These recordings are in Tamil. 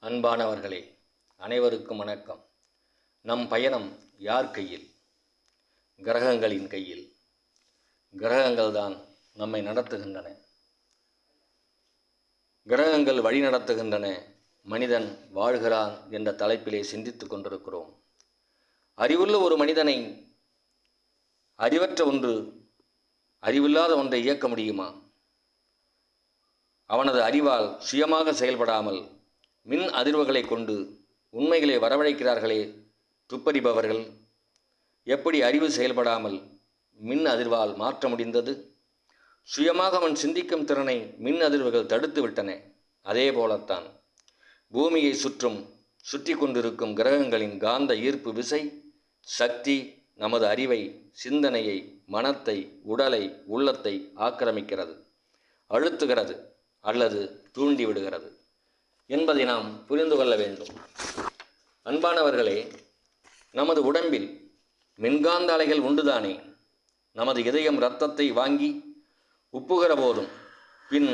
அன்பானவர்களே, அனைவருக்கும் வணக்கம். நம் பயணம் யார் கையில்? கிரகங்களின் கையில். கிரகங்கள் தான் நம்மை நடத்துகின்றன. கிரகங்கள் வழி நடத்துகின்றன. மனிதன் வாழ்கிறான் என்ற தலைப்பிலே சிந்தித்து கொண்டிருக்கிறோம். அறிவுள்ள ஒரு மனிதனை அறிவில்லாத ஒன்றை இயக்க முடியுமா? அவனது அறிவால் சுயமாக செயல்படாமல் மின் அதிர்வுகளை கொண்டு உண்மைகளை வரவழைக்கிறார்களே துப்பறிபவர்கள், எப்படி அறிவு செயல்படாமல் மின் அதிர்வால் மாற்ற முடிந்தது? சுயமாக அவன் சிந்திக்கும் திறனை மின் அதிர்வுகள் தடுத்து விட்டன. அதே போலத்தான் பூமியை சுற்றி கொண்டிருக்கும் கிரகங்களின் காந்த ஈர்ப்பு விசை சக்தி நமது அறிவை, சிந்தனையை, மனத்தை, உடலை, உள்ளத்தை ஆக்கிரமிக்கிறது, அழுத்துகிறது அல்லது தூண்டிவிடுகிறது என்பதை நாம் புரிந்து கொள்ள வேண்டும். அன்பானவர்களே, நமது உடம்பில் மின்காந்த அலைகள் உண்டுதானே? நமது இதயம் இரத்தத்தை வாங்கி உப்புகிற போதும் பின்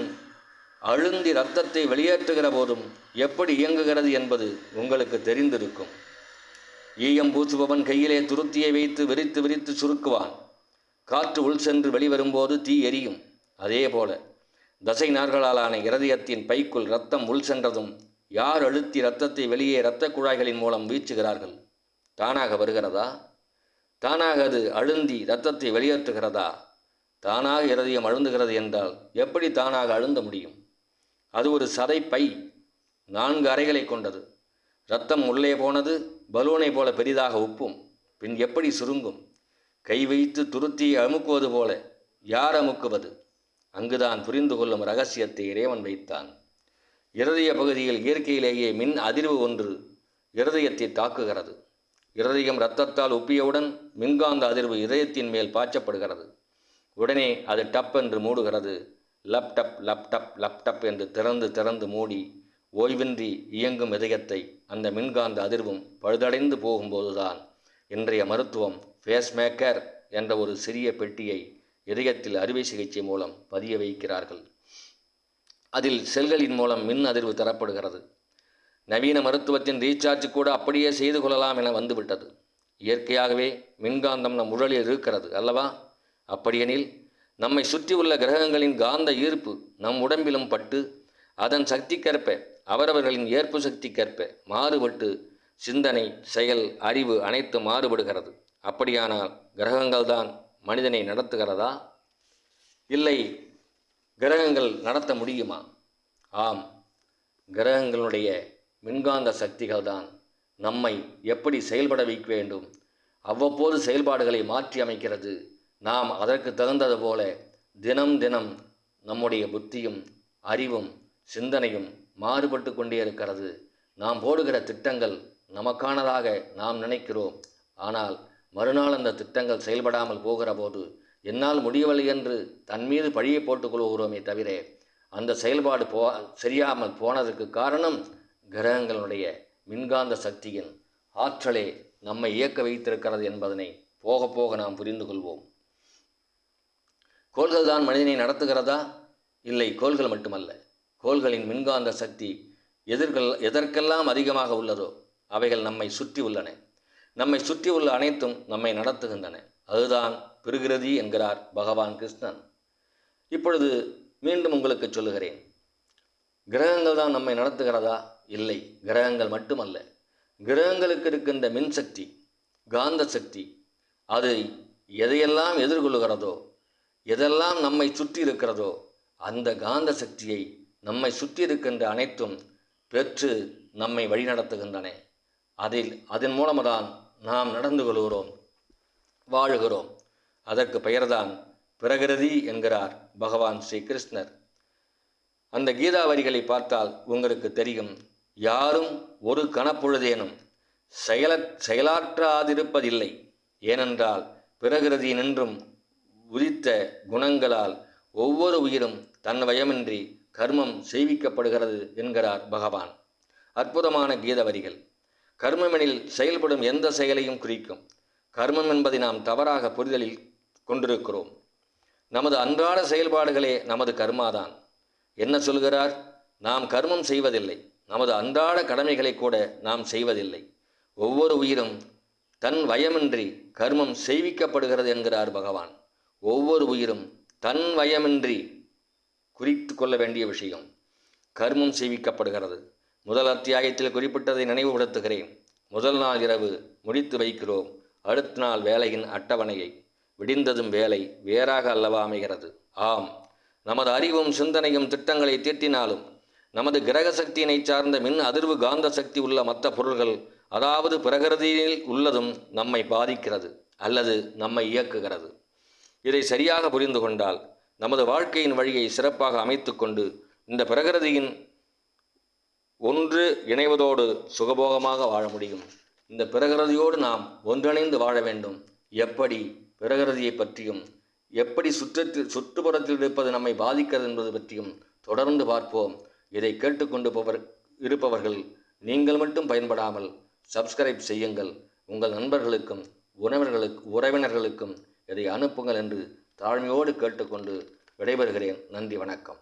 அழுந்தி இரத்தத்தை வெளியேற்றுகிற போதும் எப்படி இயங்குகிறது என்பது உங்களுக்கு தெரிந்திருக்கும். ஈயம் பூசுபவன் கையிலே துருத்தியை வைத்து விரித்து சுருக்குவான். காற்று உள் சென்று வெளிவரும்போது தீ எரியும். அதே போல தசை நார்களாலான இருதயத்தின் பைக்குள் இரத்தம் உள் சென்றதும் யார் அழுத்தி இரத்தத்தை வெளியே இரத்த குழாய்களின் மூலம் வீச்சுகிறார்கள்? தானாக வருகிறதா? தானாக அது அழுந்தி இரத்தத்தை வெளியேற்றுகிறதா? தானாக இருதயம் அழுந்துகிறது என்றால் எப்படி தானாக அழுந்த முடியும்? அது ஒரு சதை பை, 4 அறைகளை கொண்டது. இரத்தம் உள்ளே போனது பலூனை போல பெரிதாக உப்பும், பின் எப்படி சுருங்கும்? கை வைத்து துருத்தியை அமுக்குவது போல யார் அமுக்குவது? அங்குதான் புரிந்து கொள்ளும் இரகசியத்தை இறைவன் வைத்தான். இருதய பகுதியில் இயற்கையிலேயே மின் அதிர்வு ஒன்று இருதயத்தை தாக்குகிறது. இருதயம் இரத்தத்தால் உப்பியவுடன் மின்காந்த அதிர்வு இதயத்தின் மேல் பாய்ச்சப்படுகிறது. உடனே அது டப் என்று மூடுகிறது. லப்டப் லப்டப் லப்டப் என்று திறந்து மூடி ஓய்வின்றி இயங்கும் இதயத்தை அந்த மின்காந்த அதிர்வும் பழுதடைந்து போகும்போதுதான் இன்றைய மருத்துவம் பேஸ்மேக்கர் என்ற ஒரு சிறிய பெட்டியை இதயத்தில் அறுவை சிகிச்சை மூலம் பதிய வைக்கிறார்கள். அதில் செல்களின் மூலம் மின் அதிர்வு தரப்படுகிறது. நவீன மருத்துவத்தின் ரீசார்ஜ் கூட அப்படியே செய்து கொள்ளலாம் என வந்துவிட்டது. இயற்கையாகவே மின்காந்தம் நம் உடலில் இருக்கிறது அல்லவா? அப்படியெனில் நம்மை சுற்றி உள்ள கிரகங்களின் காந்த ஈர்ப்பு நம் உடம்பிலும் பட்டு அதன் சக்திக்கேற்ப, அவரவர்களின் ஏற்பு சக்திக்கேற்ப மாறுபட்டு சிந்தனை, செயல், அறிவு அனைத்து மாறுபடுகிறது. அப்படியானால் கிரகங்கள் தான் மனிதனை நடத்துகிறதா? இல்லை, கிரகங்கள் நடத்த முடியுமா? ஆம், கிரகங்களுடைய மின்காந்த சக்திகள் தான் நம்மை எப்படி செயல்பட வைக்க வேண்டும், அவ்வப்போது செயல்பாடுகளை மாற்றி அமைக்கிறது. நாம் அதற்கு தகுந்தது போல தினம் நம்முடைய புத்தியும் அறிவும் சிந்தனையும் மாறுபட்டு கொண்டே இருக்கிறது. நாம் போடுகிற திட்டங்கள் நமக்கானதாக நாம் நினைக்கிறோம். ஆனால் மறுநாள் அந்த திட்டங்கள் செயல்படாமல் போகிற போது என்னால் முடியவில்லை என்று தன் மீது பழியை போட்டுக்கொள்கிறோமே தவிர அந்த செயல்பாடு சரியாமல் போனதற்கு காரணம் கிரகங்களுடைய மின்காந்த சக்தியின் ஆற்றலே நம்மை இயக்க வைத்திருக்கிறது என்பதனை போக போக நாம் புரிந்து கொள்வோம். கோள்கள் தான் மனிதனை நடத்துகிறதா? இல்லை, கோள்கள் மட்டுமல்ல. கோள்களின் மின்காந்த சக்தி எதற்கெல்லாம் அதிகமாக உள்ளதோ அவைகள் நம்மை சுற்றி உள்ளன. நம்மை சுற்றி உள்ள அனைத்தும் நம்மை நடத்துகின்றன. அதுதான் பிரகிருதி என்கிறார் பகவான் கிருஷ்ணன். இப்பொழுது மீண்டும் உங்களுக்கு சொல்லுகிறேன், கிரகங்கள் தான் நம்மை நடத்துகிறதா? இல்லை, கிரகங்கள் மட்டுமல்ல. கிரகங்களுக்கு இருக்கின்ற மின்சக்தி, காந்த சக்தி, அது எதையெல்லாம் எதிர்கொள்ளுகிறதோ, எதெல்லாம் நம்மை சுற்றி இருக்கிறதோ அந்த காந்த சக்தியை நம்மை சுற்றி இருக்கின்ற அனைத்தும் பெற்று நம்மை வழிநடத்துகின்றன. அதன் மூலம்தான் நாம் நடந்து கொள்கிறோம், வாழுகிறோம். அதற்கு பெயர்தான் பிரகிருதி என்கிறார் பகவான் ஸ்ரீ கிருஷ்ணர். அந்த கீதா வரிகளை பார்த்தால் உங்களுக்கு தெரியும். யாரும் ஒரு கணப்பொழுதேனும் செயலாற்றாதிருப்பதில்லை. ஏனென்றால் பிரகிருதி நின்றும் உதித்த குணங்களால் ஒவ்வொரு உயிரும் தன் வயமின்றி கர்மம் செய்விக்கப்படுகிறது என்கிறார் பகவான். அற்புதமான கீத வரிகள். கர்மமெனில் செயல்படும் எந்த செயலையும் குறிக்கும். கர்மம் என்பதை நாம் தவறாக புரிதலில் கொண்டிருக்கிறோம். நமது அன்றாட செயல்பாடுகளே நமது கர்மாதான். என்ன சொல்கிறார்? நாம் கர்மம் செய்வதில்லை, நமது அன்றாட கடமைகளை கூட நாம் செய்வதில்லை. ஒவ்வொரு உயிரும் தன் வயமின்றி கர்மம் செய்விக்கப்படுகிறது என்கிறார் பகவான். ஒவ்வொரு உயிரும் தன் வயமின்றி குறித்து கொள்ள வேண்டிய விஷயம். கர்மம் செய்விக்கப்படுகிறது. முதல் அத்தியாயத்தில் குறிப்பிட்டதை நினைவுபடுத்துகிறேன். முதல் நாள் இரவு முடித்து வைக்கிறோம். அடுத்த நாள் வேலையின் அட்டவணையை. விடிந்ததும் வேலை வேறாக அல்லவா அமைகிறது? ஆம், நமது அறிவும் சிந்தனையும் திட்டங்களை தீட்டினாலும் நமது கிரக சக்தியினை சார்ந்த மின் அதிர்வு காந்த சக்தி உள்ள மற்ற பொருள்கள், அதாவது பிரகிருதியில் உள்ளதும் நம்மை பாதிக்கிறது அல்லது நம்மை இயக்குகிறது. இதை சரியாக புரிந்து கொண்டால் நமது வாழ்க்கையின் வழியை சிறப்பாக அமைத்து கொண்டு இந்த பிரகிருதியின் ஒன்று இணைவதோடு சுகபோகமாக வாழ முடியும். இந்த பிரகிருதியோடு நாம் ஒன்றிணைந்து வாழ வேண்டும். எப்படி பிரகிருதியை பற்றியும் எப்படி சுற்றுப்புறத்தில் இருப்பது நம்மை பாதிக்கிறது என்பது பற்றியும் தொடர்ந்து பார்ப்போம். இதை கேட்டுக்கொண்டு இருப்பவர்கள் நீங்கள் மட்டும் பயன்படாமல் சப்ஸ்கிரைப் செய்யுங்கள். உங்கள் நண்பர்களுக்கும் உறவினர்களுக்கும் இதை அனுப்புங்கள் என்று தாழ்மையோடு கேட்டுக்கொண்டு விடைபெறுகிறேன். நன்றி, வணக்கம்.